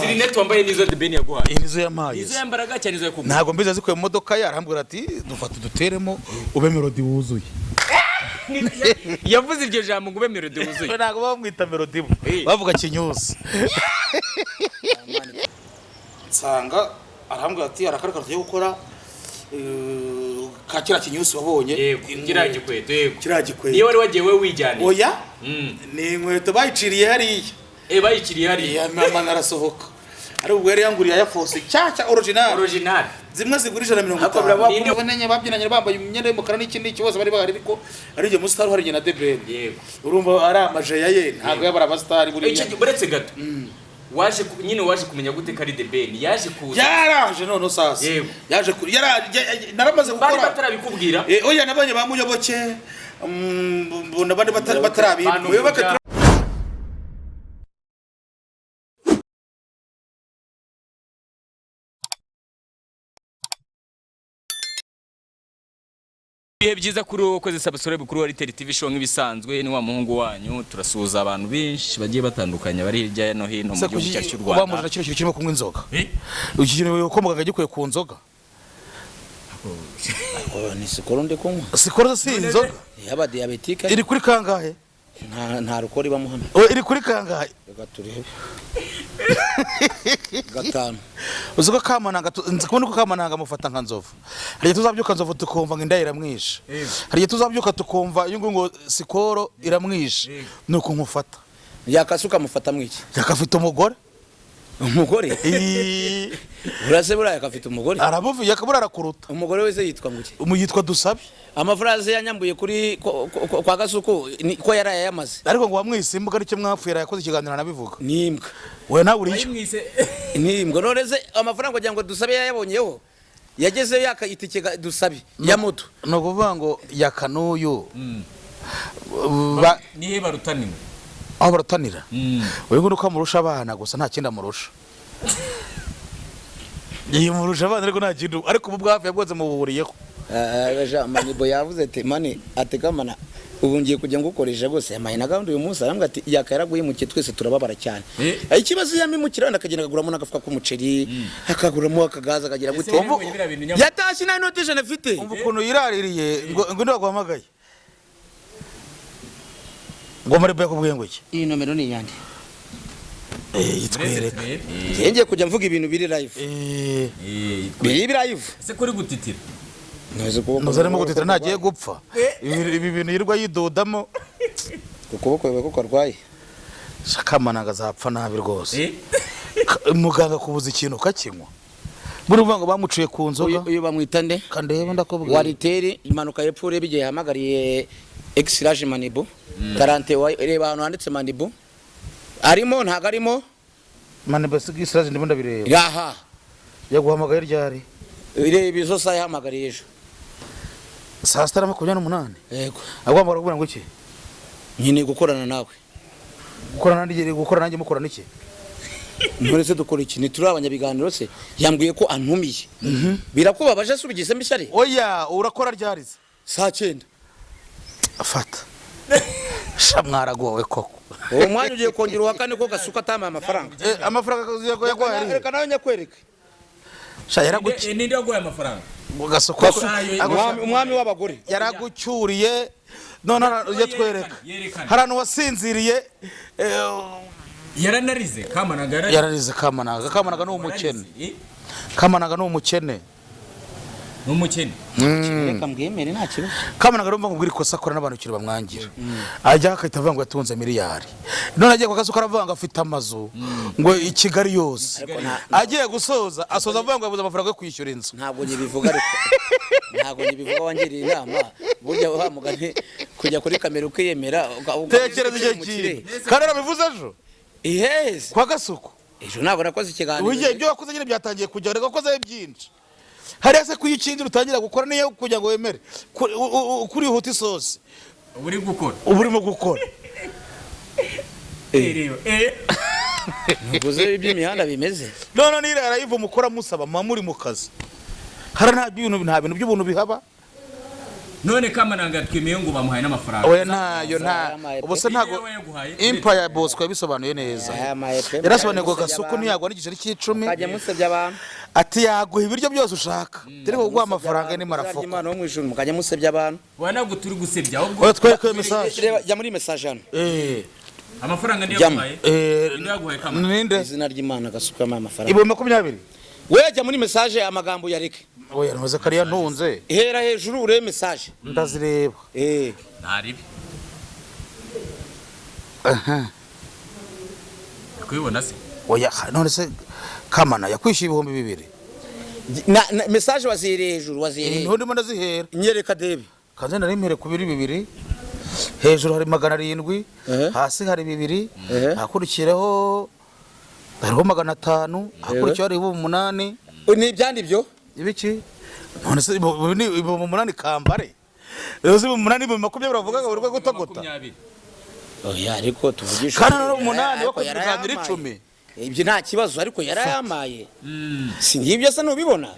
Iziri net wambaye nizo The Ben yaguhaye. Nizo yamaye. Nizo yambaraga cyane nizo yakubwiye. Ntago mbiza zikuye mu modoka yarambwira ati dufata duteremo ube melody wuzuye. Yavuze iryo jambo ngo ube melody wuzuye. Ntago bamwita melody bavuga kinyusi. Nsanga arambwira ati arakaraka tugiye gukora kakira kinyusi wabonye. Yego, kiragikweto yego. Kiragikweto. Niyo wari wagiye we wijyane. Oya? Ni inkweto bayiciriye hariya. Bayiciriye hariya. Mama narasohoka. Ari ubwo yari yanguriye ya Force cyaca original. Zimwe zigurisha na 50. Abonenye babyinanye bambaye imyenda y'umukara n'ikindi kibazo bari bahari ariko ari je mustar hari je na The Ben. Yego. Urumva ari amaje ya ye ntago yabara abastar buri. Buretse gato. Waje kumenya gute kari The Ben yaje kuza. Yaraje none sasa. Yaje naramaze gukora. Bari batarabikubwira. Oya nabanye bamuyoboke. Mbona bandi batarabikubwira. Bihe byiza kuri wowe ukoze subscribe kuri Wariteri TV show nk'ibisanzwe ni wa muhungu wanyu turasuhuza abantu benshi bagiye batandukanye bari hirya no hino mu gihugu cyacu cy'u Rwanda. Bamuje nakiro kirimo kunywa inzoga. Ukiginewe ko mugaga gikuye ku nzoga. Ni sikoro ndi kunywa. Sikoro si inzoga. Yaba diabetique. Iri kuri kangahe? Nta rukori bamuhana. Iri kuri kangahe? Reka turebe. Gatanu. Uzuko kamananga nzikubona ko kamananga mufata nka nzovu. Hariye tuzabyuka nzovu tukumva ngo indahira mwisha. Hariye tuzabyuka tukumva ngo sikoro iramwisha. Nuko nkufata. Yakasuka mufata mwiki. Yakafite umugore. Umugore? Urase buraya akafite umugore. Aramuvuye yakabura arakuruta. Umugore wese yitwa nguki? Umuyitwa Dusabe. Amafraze yanyambuye kuri kwa Gasuku ko yaraye yamaze. Ariko ngo wamwise imbwa aricyo mwapfuye yakoze ikiganiro nabivuga. Ni imbwa. We nawe uriyo. Ni imbwa noreze amafaranga kugira ngo Dusabe yayabonyeho. Yageze yakayitike Dusabe ya moto. No kuvuga ngo yakanuyo. Nihe barutanira. Aho barutanira. Wewe ngo ukamurusha abana gusa nta kindi amurusha. Yimurusha abana ariko nta kintu ariko ubu bwafi yabwoze mu buhuriyeho. Manibo yavuze ati mani atekamana ubu ngiye kujya ngukoresha gose yamaye na gahunda uyu munsi arambwa ati yakaraguye mu twese turababara cyane. Ikibazo yamimukira ndakagenda kaguramo n'agafuka k'umuceri akaguramo akagaza akagira gute. Yatashi na notation afite. Umva ukuntu yiraririye ngo ndaguhamagaye. Ngo muri beko bwengo iki. Iyi nomero ni yandi. Yitwereka. Ngiye kujya mvuga ibintu biri live. Biri live. Se kuri gutitira. Nuzarimo gutitira nagiye gupfa. Ibi bintu yirwa yidodamo. Ukuboko wewe ko kwarwaye. Shakamananga zapfa nabi rwose. Muganga kubuza ikintu kakinywa. Buri vanga bamuciye ku nzoga. Uyu bamwita nde? Kandeba ndakubwira. Wariteri imanuka yepfo urebe igihe hamagariye X-Large Manibo. Karante reba hano handitse Manibo. Arimo ntago arimo Manibo X-Large ndimo ndabireba. Yaha. Yaguhamagaye ryari? Irebe izo saa yahamagariye ejo. Saa 6:28. Yego. Agomba kubura ngo iki? Nyine gukorana nawe. Gukorana nanjye mukorana iki? Nturese dukora iki? Ni turi abanyabiganiro se yambwiye ko antumiye. Birakubabaje subigise mbishari? Oya urakora ryarize. Saa 9. Afata. Shamwaragowe koko. Uwo mwanya ugiye kongera uwakane ko Gasuka atama amafaranga. Amafaranga yagoye. Reka nawe nyakwereke. Sha yaraguki. Ninde yagoye amafaranga? Gasuka. Umwami w'abagore. Yaragucyuriye none yatwereka. Harano wasinziriye Yaranarize Kamanaga yararize Kamanaga no umukene. Kamanaga no umukene. Numukene. Reka mbwemere nta kibazo. Kamanaga rumva ngubwira ikosa akora n'abantu kiri bamwangira. Ajya akahita avuga ngo yatunze miliyari. None agiye kwakazuka aravuga ngo afite amazu ngo i Kigali yose. Agiye gusoza asoza avuga ngo yabuze amafaranga yo kwishyura inzu. Ntabwo nyibivuga ariko. Ntabwo nyibivuga wangiriye inama. Burya wamugane kujya kuri kamera ukiyemera. Tekereza igihe kiri. Kandi arabivuze ejo. Yes. Kwa Gasuko. Ejo ntabwo nakoze ikiganiro. Uje ibyo wakoze nyine byatangiye kujya reka koze byinshi. Harese kuyikindi rutangira gukora niyo kujya ngo wemere kuri huti sauce uri gukora uburimo gukora Nuguze iby'imihanda bimeze none nirara yivu mukora musaba mamuri mu kazi hara nta bintu by'ubuntu bihaba none Kamananga twemeye ngo bamuhaye n'amafaranga oya ntayo nta ubuse ntago Empire Boss ko yabisobanuye neza yarasobanuye ngo Gasuku ntiyagwa n'igiceri cy'icumi kajya musebya abantu ati yaguha ibiryo byose ushaka turi kuguha amafaranga ni marafuka Imana wo mwijuru mukajya musebya abantu wana ntabwo turi gusebya ahubwo twekwe message jya muri message hano amafaranga ndiyo yaguhaye yaguhaye Kamananga ninde izina ry'Imana Gasuku y'amaye amafaranga ibo 20 we jya muri message amagambo yareke oya ntuze kariya ntunze hera hejuru ure message ndazireba ntaribi kwibona se oya none se Kamana yakwishyuye 2,000 na message wazire hejuru wazire ndimo ndazihera nyereka debe kanze nari mpere ku 200 hejuru hari 700 hasi hari 200 hakurikiraho hariho 500 hakurikiraho hari 8 ni ibyandi byo ibiki none se ibo 8 kambare rero 8 mu 20 baravuga ngo rwo gutagota oya ariko tuvugisha kana no 8 wako kuganira 10 ibyo nta kibazo ariko yarayamaye si ngibyo se nubibona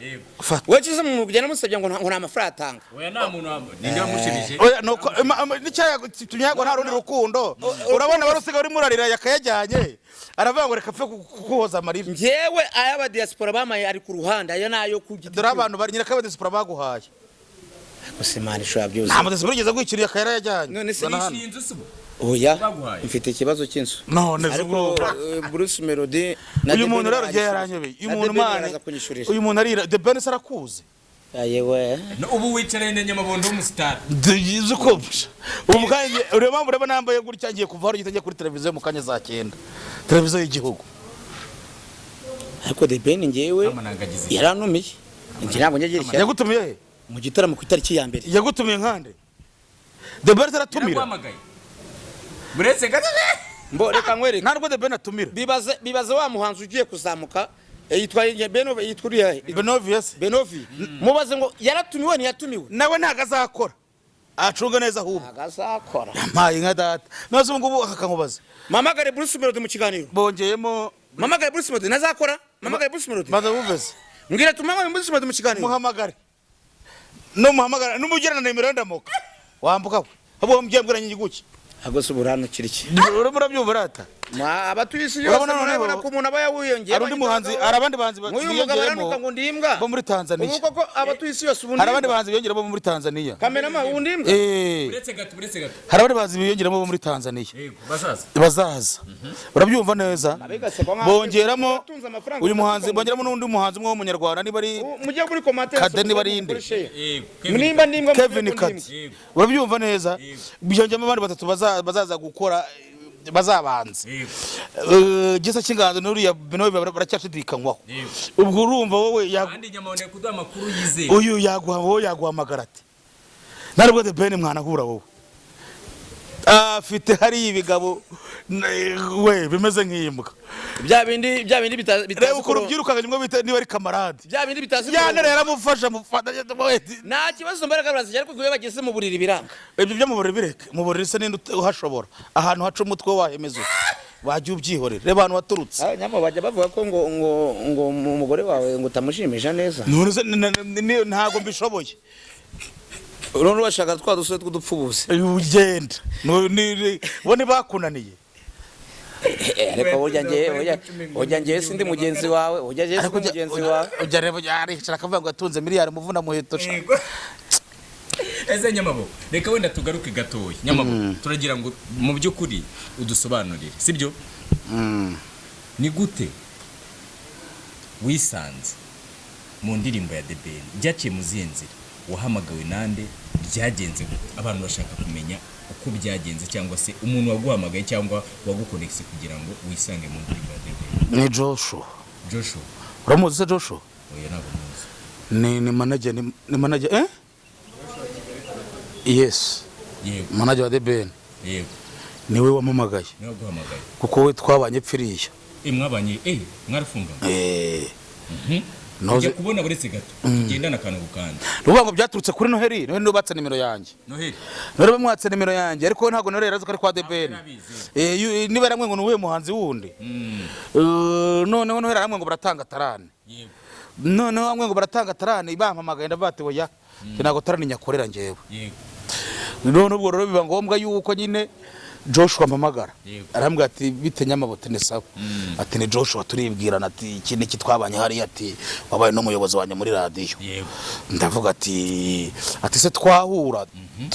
fata wacize mu bujyana musebya ngo nta mafaranga atanga oya nta muntu ninde wamushimije oya nuko n'icyago tunyago nta rundi rukundo urabona barusiga uri murarira yakayajyanye aravuga ngo reka pfe kuhoza amarira ngewe ayaba diaspora bamaye ari ku ruhande ayo nayo kugita dore abantu bari nyira kabade diaspora baguhaye gusimana ishobora byose nta mudese burigeze gwikiriye akayara yajyanye none se nishinze subo oya mfite ikibazo cy'inzu none ariko Bruce Melody uyu muntu rero giye yaranyobeye uyu muntu mane uyu muntu ari The Ben sarakuze ayewe ubu wicaranye na Nyamabondo w'umustar yize ko ubu kandi ureba mureba nambaye gutya ngiye kuva hano gitangiye kuri televiziyo mu kanya za 9 televiziyo y'igihugu ariko The Ben ngewe yaranumiye ntabwo njye gira yagutumiye mu gitaramo ku itariki ya mbere yagutumiye nkande The Ben aratumira buretse gato mbo reka nkwereka ntabwo The Ben atumira bibaze wa muhanzi ugiye kuzamuka yitwaye Benove yituriye Benovius Benovi mubaze ngo yaratumiwe ntiyatumiwe nawe ntago azakora acunga neza ahubwo agazakora mpaye nka data nazo ngubu akakankubaza mamagare Bruce Melody mu kiganiro bongeyemo mamagare Bruce Melody nazakora mamagare Bruce Melody maze buveze mbwira tumama Bruce Melody mu kiganiro muhamagare no muhamagara numugirana na nimero ndamuka wambuka abo mbyembwiranye igiki agose uburano kiriki murabyumva rata abatuisi yose murabona ko umuntu aba yawiyongera ari undi muhanzi arabandi bahanzi biyongera ngo ndimbwa bo muri Tanzania ubu koko abatuisi yose ubundi arabandi bahanzi biyongera bo muri Tanzania kamerama ubundi imbwa buretse gato harabandi bahanzi biyongera bo muri Tanzania yego bazaza urabyumva neza bongeramo uyu muhanzi bongeramo n'undi muhanzi umwe w'umunyarwanda niba ari mujye kuri commentaire Kade niba ari inde nimba ndimbwa Kevin Kade urabyumva neza byongeramo abandi batatu bazaza gukora bazabanza gisa cy'inganzo n'uriya Benovi baracyashidikanywaho ubwo urumva wowe kandi Nyamabondo kuduha amakuru yizeye uyu yaguhamagara ati narubwo The Ben mwanahura wowe afite hari ibigabo we bimeze nk'imbwa bya bindi bitazi ko rubyirukanga nimwe bita niba ari kamarade bya bindi bitazi yanere yaramufasha mufata nta kibazo mbaraga brazije ariko kuyo bageze mu buriri biranga ibyo byo mu buriri bireke mu buriri se ninde uhashobora ahantu haca umutwe wahemeza wajya ubyihorera reba abantu waturutse nyamo bajya bavuga ko ngo umugore wawe ngo utamushimisha neza ntago mbishoboye urone bashaka twa dusore tw'udupfubuzi ugenda bone bakunaniye ariko ujya ngiye sindi mugenzi wawe ujya ngiye sindi mugenzi wawe ujya reba aricara akavuga ngo yatunze miliyari muvuna muheto eze Nyamabondo reka wenda tugaruke gatoya Nyamabondo turagira ngo mu by'ukuri udusobanurire sibyo ni gute wisanze mu ndirimbo ya The Ben byaciye mu ziyenzi wahamagawe nande byagenze gute abantu bashaka kumenya uko byagenze cyangwa se umuntu waguhamagaye cyangwa wagukonekise kugira ngo wisange mu ndirimbo ya The Ben ni Joshua uramuzi se Joshua oya ntabwo muzi ni manager yes yego manager wa The Ben yego niwe wamamagaye niwe waguhamagaye kuko we twabanye pfiriya mwabanye mwarafunganye Nojye kubona buretse gato tugendana kantu gukanda rubango byaturutse kuri Noheli niwe nubatse nimero yanjye Noheli bamwatse nimero yanjye ariko ntago Noheli yarazi ko ari kwa The Ben niba ramwe ngo nuwe muhanzi wundi noneho Noheli ramwe ngo baratanga tarane yego noneho amwe ngo baratanga tarane bampamagaye ndabate oya ntago taraninya korera ngewe yego none ubwo rero biba ngombwa yuko nyine Joshua mpamagara Yego. arambwira ati bite nyamabote ne sawa ati ni Joshua turibwirana ati iki niki twabanye hari ati wabaye no muyobozi wanye muri radio yego ndavuga ati se twahura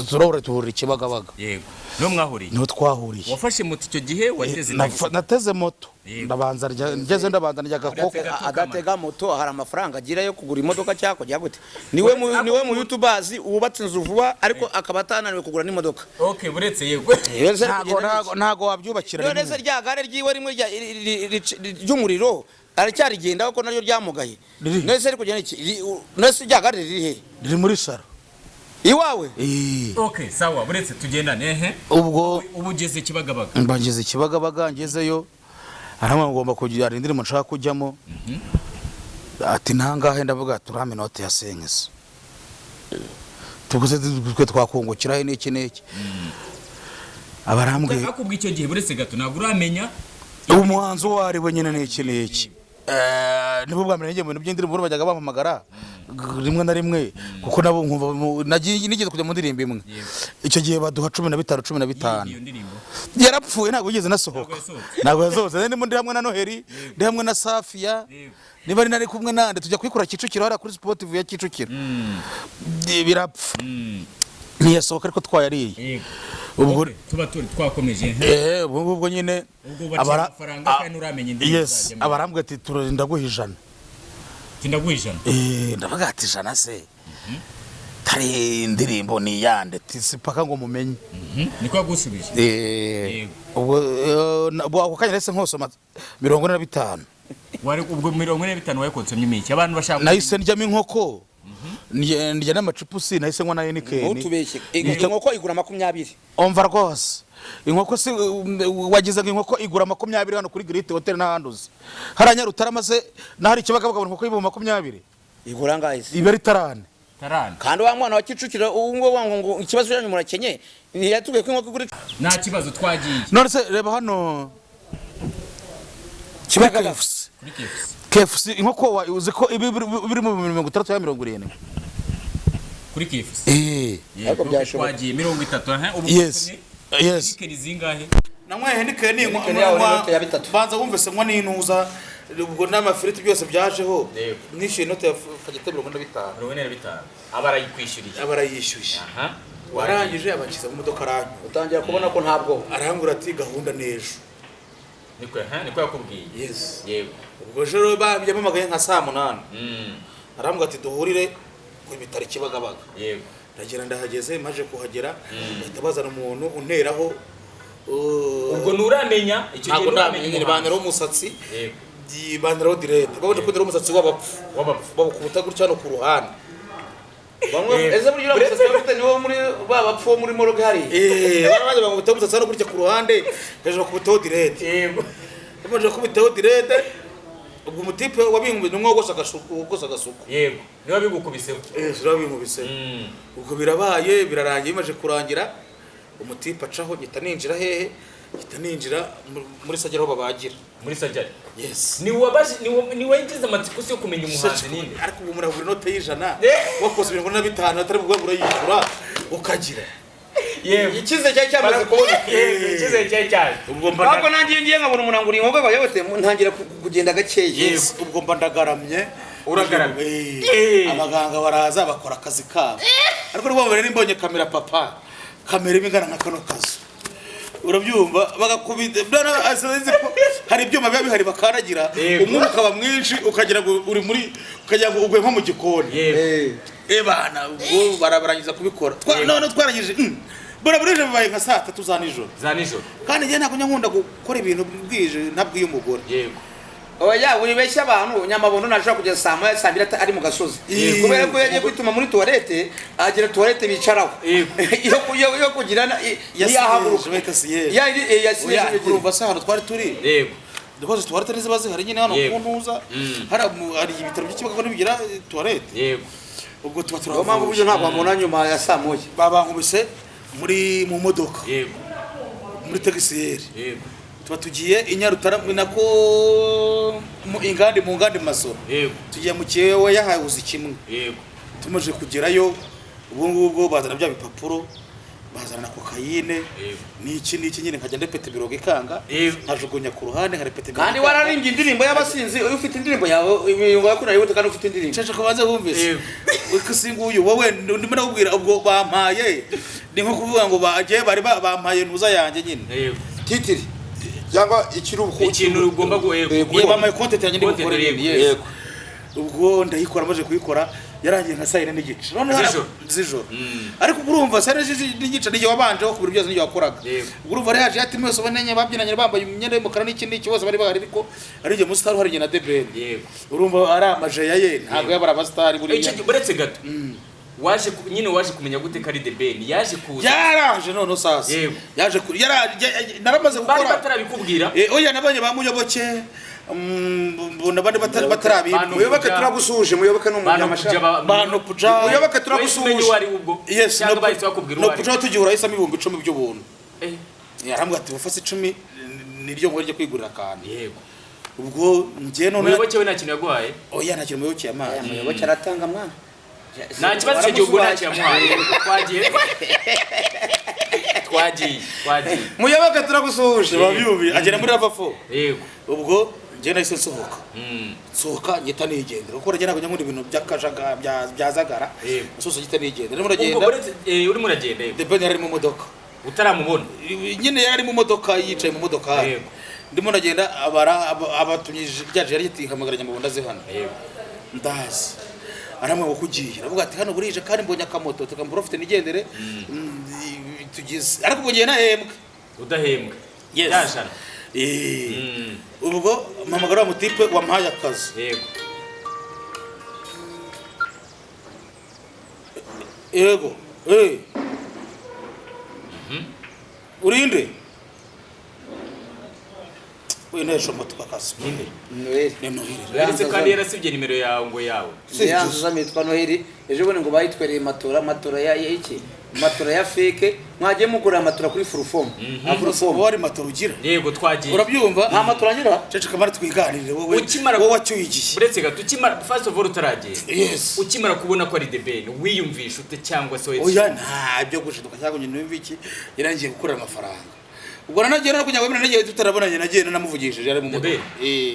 turahura tuhurira Kibagabaga yego no mwahuriye niho twahuriye wafashe moto icyo gihe wateze nateze moto Yego. ndabanza ngeze ndabanza njya gakoko adatega moto hari amafaranga agira yo kugura imodoka cyako jya gute niwe mu YouTubers ubatse inzu vuba ariko akaba atananiwe kugura n'imodoka okay buretse yego ntago wabyubakira none se rya gare ryiwe rimwe ry'umuriro aracyarigenda kuko naryo ryamugaye none se ariko kugenda iki none se rya gare riri he riri muri saro iwawe okay sawa buretse tugendane ubwo ubugeze Kibagabaga mbangeze Kibagabaga ngezeyo arama ngomba kugira indirimbo nshaka kujyamo ati ntangahe ndavuga turame note ya senyese tuguze twe twakungukira he n'iki abarambwe akubwa icyo gihe buretse gato ntabwo uramenya umuhanzi wari we nyine n'iki nibo bwa mbere ngiye mu bintu by'indirimbo bajyaga bampamagara rimwe na rimwe kuko nabo nkumva nagiye nigeze kujya mu ndirimbo imwe icyo gihe baduha 15 iyo ndirimbo yarapfuye ntabwo yigeze nasohoka ntabwo yasohotse ndimo ndi hamwe na Noheli ndi hamwe na Safia niba ari nari kumwe nande tujya kwikora Kicukiro hara kuri Sportive ya Kicukiro birapfa ntiyasohoka ariko twayariye ubwo tuba twakomeje ubwo nyine amafaranga kandi uramenye indirimbo yes abarambwe ati turinda guhijana tindagwijana ndavuga ati jana se tari indirimbo ni yande tisipaka ngo mumenye niko yagusubije ubwo ako kanya nese nkosoma 45 wari ubwo 45 wayikonsomye imiki abantu bashaka nahise ndyamo inkoko ndya n'amacipusi nahise nkwa na Heineken utubeshye inkoko igura 20 omva rwose inkoko si wagize inkoko igura 20 hano kuri Great Hotel n'ahanduze haranya rutaramaze nahari Kibagabaga inkoko yibu 20 igura ngahise iberi tarane kandi wa mwana wa Kicukiro ngo wango ikibazo cyanyu murakenye ntiyatuge ko inkoko igura nta kibazo twagiye none se reba hano Kibagabaga kuri KFC inkoko uzi ko ibi biri mu 60 ya 70 kuri KFC ariko byashoboka twagiye 30 ubu yes zingahe namwe Heineken ni ya bitatu banza wumvise nkwa n'intuza ubwo n'amafiriti byose byajeho nishyuye inote ya fagitire 45 abarayikwishyuriye abarayishyuye warangije abakiza mu modoka aranyu utangira kubona ko ntabwo arangura ati gahunda nejo niko yakubwiye yes yego ubwo joro byamamagaye nka saa 8 arambwa ati duhurire ku bitari Kibagabaga yego ndagera ndahageze maje kuhagera bahita bazana umuntu unteraho ubwo nuramenya icyo gihe nuramenye banero umusatsi yego banero direct baje kudera umusatsi w'abapfu babukubuta gutya no ku ruhande bamwe eze buryo umusatsi bafite niwo muri babapfu muri moroge hari baraje bamubuta umusatsi no gutya ku ruhande hejuru kubutaho direct yego baje kubutaho direct ubwo umutipe wabingwe n'umwogosha agasuku yego niba bigukubiseho zirabimubise ubwo birabaye birarangiye imaje kurangira umutipe acaho gita ninjira hehe gita ninjira muri Sajari aho babagira muri Sajari yes ni wagize amatsiko yo kumenya umuhanzi ninde ariko ubu murabura inote y'ijana wakoze 25 atari bwo burayishyura ukagira yego ikize cyari cyamaze kubona ikize cyari ubwo mba nangiye ngiye nkabona umunangura inkoko bayobose ntangira kugenda gakeye yes ubwo mba ndagaramye uragaramye abaganga baraza bakora akazi kabo ariko rwo mbere nimbonye kamera papa kamera ibingana nka kano kazo urabyumva bagakubita bwana asaze ko hari ibyuma biba bihari bakaragira umwuka ukaba mwinshi ukagira ngo uri muri ukagira ngo ugwe nko mu gikoni bana ubwo barabarangiza kubikora none twarangije baraburije bibaye nka saa 3 za nijoro kandi ngiye ntabwo nkunda gukora ibintu bwije ntabwiye umugore yego oya uribeshya abantu nyamabondo nashaka kugeza saa 2 ari mu gasozi kubera ko yagiye kwituma muri toilette agira toilette bicaraho iyo kugirana yahaguruka yasiye kuruva saa hano twari turi yego dukoze toilette nizibaze hari nyine hano kuntuza hari ibitaro by'Kibagabaga nibigira toilette yego ubwo tuba turava mpamvu buryo ntabwo amona nyuma ya saa 1 babankubise mu modoka yego muri taxi yego tuba tugiye Inyarutarama nako mu ngandi masoro yego tugiye mu kiyewe yahaye uzi kimwe yego tumaze kugerayo ubwo ngubwo bazana bya bipapuro bazana na kokayine n'iki nyine nkajya ndepete biroga ikanga nkajugunya ku ruhande nkarepete kandi wararimbye indirimbo y'abasinzi uyu ufite indirimbo yawe imiyungo yakuna yibuta kandi ufite indirimbo cece ko baze bumvise ukasinguye wowe ndimo nakubwira ubwo bampaye ni nko kuvuga ngo bagiye bari bampaye ntuza yanjye nyine titiri cyangwa ikintu ugomba guheba bamaye content yanjye ndikore yego ubwo ndayikora maze kuyikora yarangiye nka saa 4 n'igice z'ijoro ariko urumva saa 4 n'igice n'igihe wabanje ko kubira byose n'igihe wakoraga urumva rero yaje ati mwese banenye babyinanye bambaye imyenda y'umukara n'ikindi kibazo bari bahari ariko ari igihe mustar hari igihe na debel urumva ari amaje ya ye ntago yabara abastar buri buretse gato waje kumenya gute kari the ben yaje kuza yaraje none sasa yaje naramaze gukora bari batarabikubwira oya nabanye bamuyoboke nabandi batarabi muyoboke turagusuje muyoboke n'umunyamashaka bano puja muyoboke turagusuje wari ubwo cyangwa bahise bakubwira no puja tugihura isamo 10,000 by'ubuntu yarambwa ati bafase 10 niryo ngo rye kwigurira kandi yego ubwo ngiye none muyoboke we nta kintu yaguhaye oya nta kintu muyoboke yamaye muyoboke aratanga mwana nta kibazo cyo gihugu nta cyamuhaye twagiye muyoboke turagusuje babyubi agera muri Ravafo yego ubwo ngiye nahise sohoka ngita nigendera kuko ragenda kujya nkunda ibintu by'akajaga byazagara soso ngita nigendera ndimo ragenda urimo uragenda the ben yari mu modoka utaramubona nyine yari mu modoka yicaye mu modoka ndimo ragenda abatumyije byaje yari yitihamagaranya mu bunda zihana ndazi aramwe ngo kugiye navuga ati hano burije kandi mbonye akamoto tukamprofite nigendere tugize ariko ubwo ngiye nahembwe udahembwe yashana ubwo mamagara mutipe wampaye akazi yego urinde winesha moto akazi Noheli kandi yarasibye nimero yawe ngo yawe yanzuza mitwa Noheli ejo bone ngo bayitwereye matora ya iki matora ya fake mwagiye mugura matora kuri full form afro wari matora ugira yego twagiye urabyumva nta matora ngira cece kamara twiganirire wowe wacyuyigiye buretse gato ukimara first of all utaragiye yes ukimara kubona ko ari the ben wiyumvisha ute cyangwa se oya nta byo gushiduka cyangwa nyine numviki yarangiye gukorera amafaranga ubwo nanagiye no kunyagwa ibintu nagiye tutarabonanye nagiye namuvugishije yari mu modoka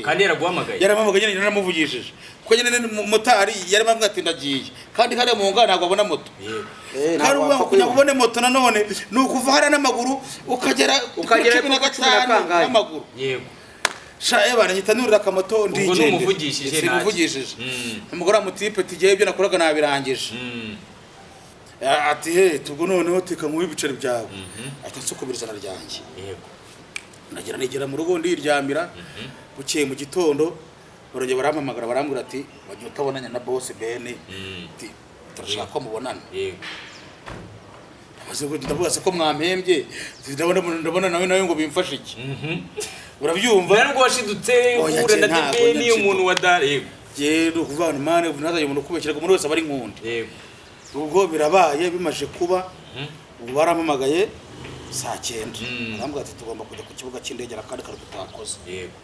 kandi yaraguhamagaye nyine namuvugishije kuko nyine motari yari bamwe ati ndagiye kandi kare mu ngana ntabwo abona moto kandi ubwo kunya kubone moto nanone nukuva hari n'amaguru ukagera 15 n'amaguru yego shaye baranyita nurira akamoto ndije nimuvugishije umugore amutipe tigiye ibyo nakoraga nabirangije ati he tubwo noneho teka mu bicari byawe ati nsukubiriza naryanjye yego nagera mu rugo ndiryamira bukeye mu gitondo barongera barampamagara barambwira ati bagiye utabonanya na boss Ben ati turashaka ko mubonana yego ndavuga se ko mwampembye ndabona nawe ngo bimfashe iki urabyumva ntabwo washidutse ure na Ben ni umuntu wa dare yego kuvana mane ntazaye umuntu kubekera umuntu wese abari nkundi yego ubwo birabaye bimaje kuba ubwo barampamagaye saa 9 barambwira ati tugomba kujya ku kibuga cy'indege kandi kare tutakoze yego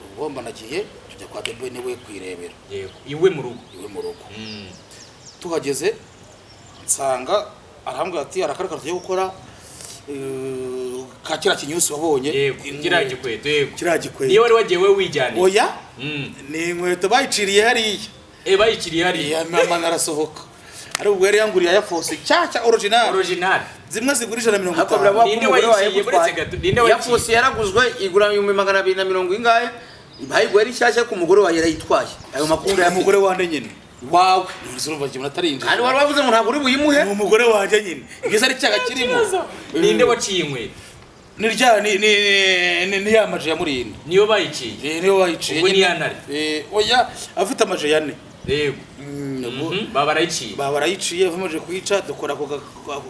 ubwo mbanagiye tujya kwa Debene we kwirebera yego iwe mu rugo tuhageze nsanga arambwira ati arakara tugiye gukora ka kira kinyusi wabonye yego kiragikweto yego kiragikweto niyo wari wagiye we wijyane oya ni inkweto bayiciriye hariya bayiciriye hariya mama narasohoka ari ubwo yari yanguriye ya force cyaca original zimwe zigurisha na 50 ninde wayiciye buretse gato ninde ya force yaraguzwe igura 220 ingahe bayigwa ari cyashya ku mugore wa yarayitwaye ayo makuru ya mugore wande nyine wawe nurumva kimwe atarinje ari wari wavuze ngo ntabwo uri buyimuhe mu mugore wanje nyine igeze ari cyaga kirimo ninde waciye inkweto nirya ni ya maje ya murinda niyo bayiciye niyo bayiciye ubwo ni yanari oya afite amaje yane yego babarayiciye bamaje kuyica dukora ako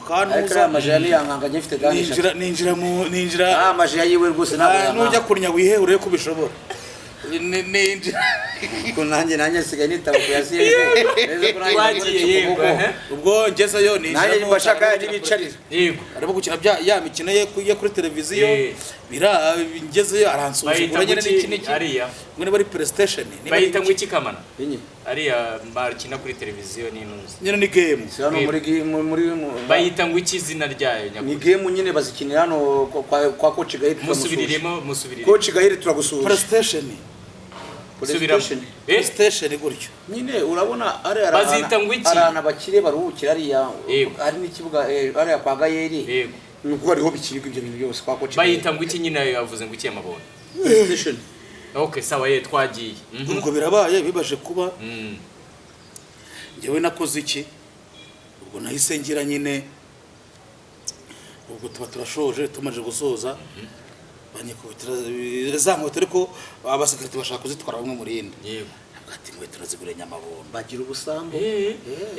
kanuza amaje yane yankanganye ifite danisha ninjira amaje yayiwe rwose ntabwo nujya kurnya wihe ureye kubishobora ninjira ko nanjye sigaye nitaba kuyasiye ubwo ngezeyo ni nanjye bashaka nibicarira yego arimo gukina ya mikino ye kuri televiziyo bira ngezeyo aransuzugura nyene n'iki ariya ngene bari PlayStation bayita ngo iki kamana ariya bakina kuri televiziyo n'intuzi nyene ni game hano muri bayita ngo iki izina ryayo ni game nyene bazikinira hano kwa coach Gahiri musubirimo coach Gahiri turagusura PlayStation PlayStation gutyo nyine urabona bazita ngo iki arana bakire baruhukira ariya ari n'ikibuga ariya kwa Gahiri nuko hariho bikirwa ibyo bintu byose kwa coach bayita ngo iki nyine yavuze ngo iki amabona PlayStation okay sawa ye twagiye ubwo birabaye bibaje kuba ngewe nakoze iki ubwo nahise ngira nyine ubwo tuba turashoje tumaje gusoza banyikubitira za nkweto ariko abasekirite bashaka kuzitwara bamwe muri indi yego ati nkweto nazigure Nyamabomba bagira ubusambo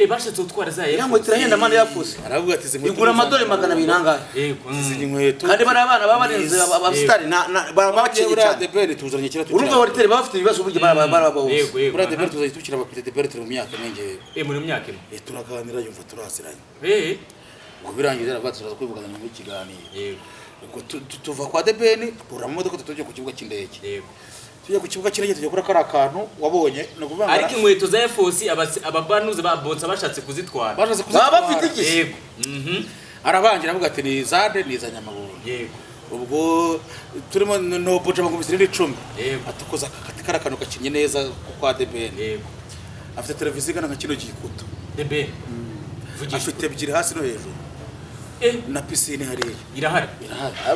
bashatse gutwara za ya nkweto irahenda mande yapfuze aravuga ati zinkweto igura amadolari 200 nangahe yego izi nkweto kandi bari abana babarenze abastari babaciye cyane de bere tuzanye kira urumva bari bafite ibibazo buryo barabaho yego bra de bere tuzanye tukira abapite de bere mu myaka mwenge muri myaka turaganira yumva turaziranye ngo birangiye arabatse kwivugana mu kiganiro yego ubwo tuva kwa debeni pura mu modoka tujye ku kibuga cy'indege yego tujye ku kibuga cy'indege tujye kuri akantu wabonye no kuvanga ariko inkweto za Force ababanuze babotsa bashatse kuzitwara baba bafite iki yego arabangira avuga ati ni zande ni za Nyamabomba yego ubwo turimo no boja bagumisa 10 yego atukoza karakano gakinye neza kwa debeni yego afite televiziyo igana nka kino gikuto debeni afite ebyiri hasi no hejuru na piscine hariya irahari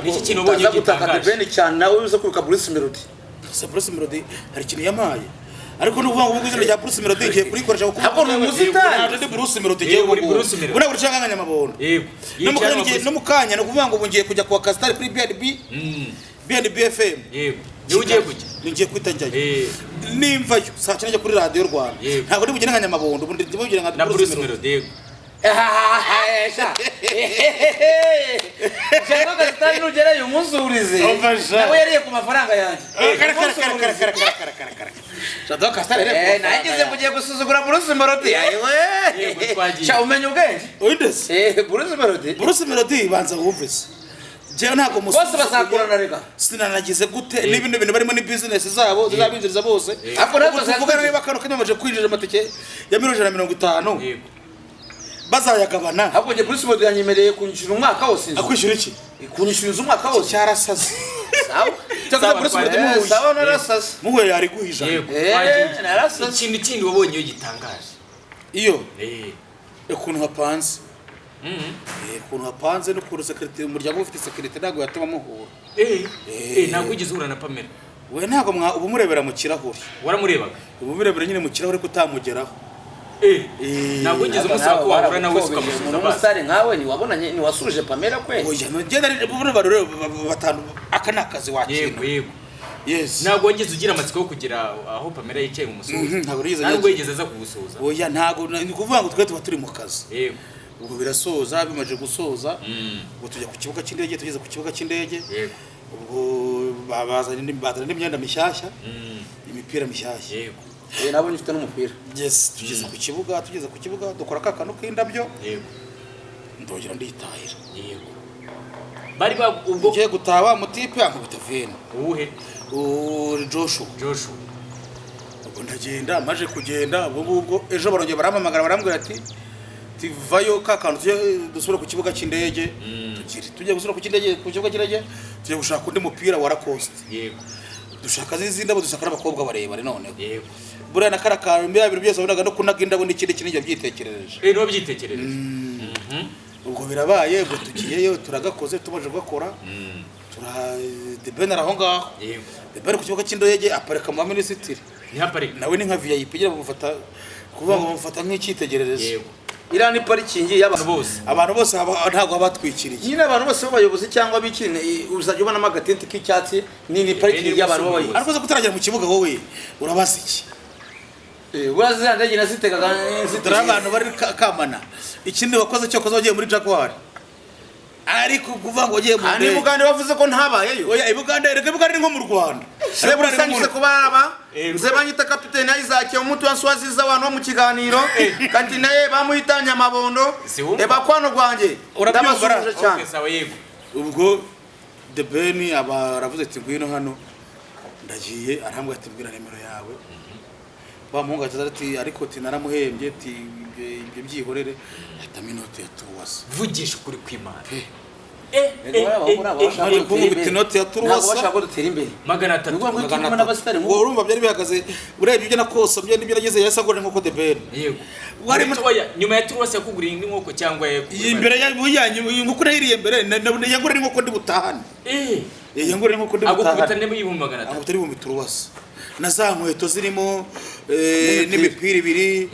iki kintu ubonye gitangaje debeni cyane nawe uze kuruka Bruce Melody Bruce Melody hari ikintu yamaye ariko nuvuga ngo ubuzina rya Bruce Melody igiye kurikoresha kuko ntabwo ni umusitari ndi Bruce Melody igiye ubona buri cyangwa Nyamabomba yego no mukanya no kuvuga ngo ngiye kujya kwa Castar kuri BNB FM yego ni ugiye kujya ngiye kwitangaje nimva yo saa 9 kuri radio Rwanda ntabwo ndi bugene nka Nyamabomba ubundi ndi bugene nka Bruce Melody yego Jano Gasitani nugerayo umunzurize nawe yariye ku mafaranga yanjye Jano Gasitani nagize kugiye gusuzugura Bruce Melody cha umenye ubwenge Windows Bruce Melody banza wumvise jewe ntago bose basakurana reka sinanagize gute n'ibintu barimo ni business zabo zizabinjiriza bose ako nazo tuvugana niba kano kanyamaje kwinjira amatike ya 150 yego bazayagabana ahubwo nje Bruce Melody yanyemereye kunyishura umwaka wose akwishyura iki kunyishuriza umwaka wose cyarasaze sawa cyangwa Bruce Melody sawa narasaze muwe yari guhija narasaze ikindi wabonye gitangaje iyo ukuntu hapanze ukuntu hapanze no kuru secretary umuryango ufite secretary ntago yatuma muhura ntabwo ugeze uhura na Pamela we ntago ubu murebera mu kirahuri waramurebaga ubu murebera nyine mu kirahuri kutamugeraho ntabwo ugeze umusaba ko wahura nawe ukamusubiza umusare nkawe ntiwabonanye ntiwasuje Pamela kweli oya ngenda bubone barore batanu akanakazi yego yego yes ntabwo wigeze ugira amatsiko yo kugira aho Pamela yicaye mu musubizo ntabwo yigeze aza kugusuza oya ntabwo ni kuvuga ngo twe tuba turi mu kazi yego ubwo birasoza bimaje gusoza ubwo tujya ku kibuga cy'indege tugeze ku kibuga cy'indege yego ubwo bazanye n'imyenda mishyashya imipira mishyashya yego nabo nyifite n'umupira yes tugeze ku kibuga dukora kakano k'indabyo yego ndongera nditahira yego bari ubwo ngiye gutaha mutipe ankubita vene uwuhe Joshua ubwo ndagenda maje kugenda ubwo ejo barongeye barampamagara barambwira ati tivayo kakantu dusubira ku kibuga cy'indege tujye gusubira ku kibuga cy'indege tujye gushaka undi mupira wa Lacoste yego dushaka zizindabo dushaka n'abakobwa barebare none yego buriya nakarakantu mbya bintu byose wabonaga no kunaga indabo n'ikindi kintu byitekerereje no byitekerereje ubwo birabaye ubwo tugiyeyo turagakoze tumaje gukora debenera aho ngaho yego debere ku kibuga cy'indege apareka mu minisitiri ni haparika nawe ni nka VIP gira bamufata kuvuga ngo bamufata nk'icyitegererezo yego iriya ni parikingi y'abantu bose ntabwo abatwikiriye nyine abantu bose b'abayobozi cyangwa bikine uzajya ubonamo agatente k'icyatsi ni parikingi y'abantu b'abayobozi ariko zo kutaragera mu kibuga wowe urabaza iki uraziza ndege nazitegaga dore abantu bari kamana ikindi wakoze cyo koza wagiye muri Jaguar ariko kuvuga ngo wagiye mu ndege Bugande bavuze ko ntabayeyo oya Bugande reka Bugande nko mu Rwanda reba usangise kubaraba nze banyita kapiteni Isaac umutu wanswaziza abantu bo mu kiganiro kandi naye bamuhitanya amabondo bakwano rwanjye ndabasuje cyane ubwo The Ben abaravuze ati ngwino hano ndagiye arambwa ati mbwira nimero yawe bamuhungu ati ariko ati naramuhembye ati ibyo byihorere atama inoti ya turuwasa vugisha ukuri kw'Imana inoti ya turuwasa magana 300 ngo urumva byari bihagaze urebye ibyo nakosa byo nibyo nageze yasagore nko The Ben yego wari nyuma ya turuwasa yakuguriye indi nkoko cyangwa imbere yanyu nkoko nahiriye mbere yangore nkoko ndi butahane yangore nkoko ndi butahane agukubita nebe y'ibihumbi 300 agutari ibihumbi turuwasa na za nkweto zirimo n'imipira ibiri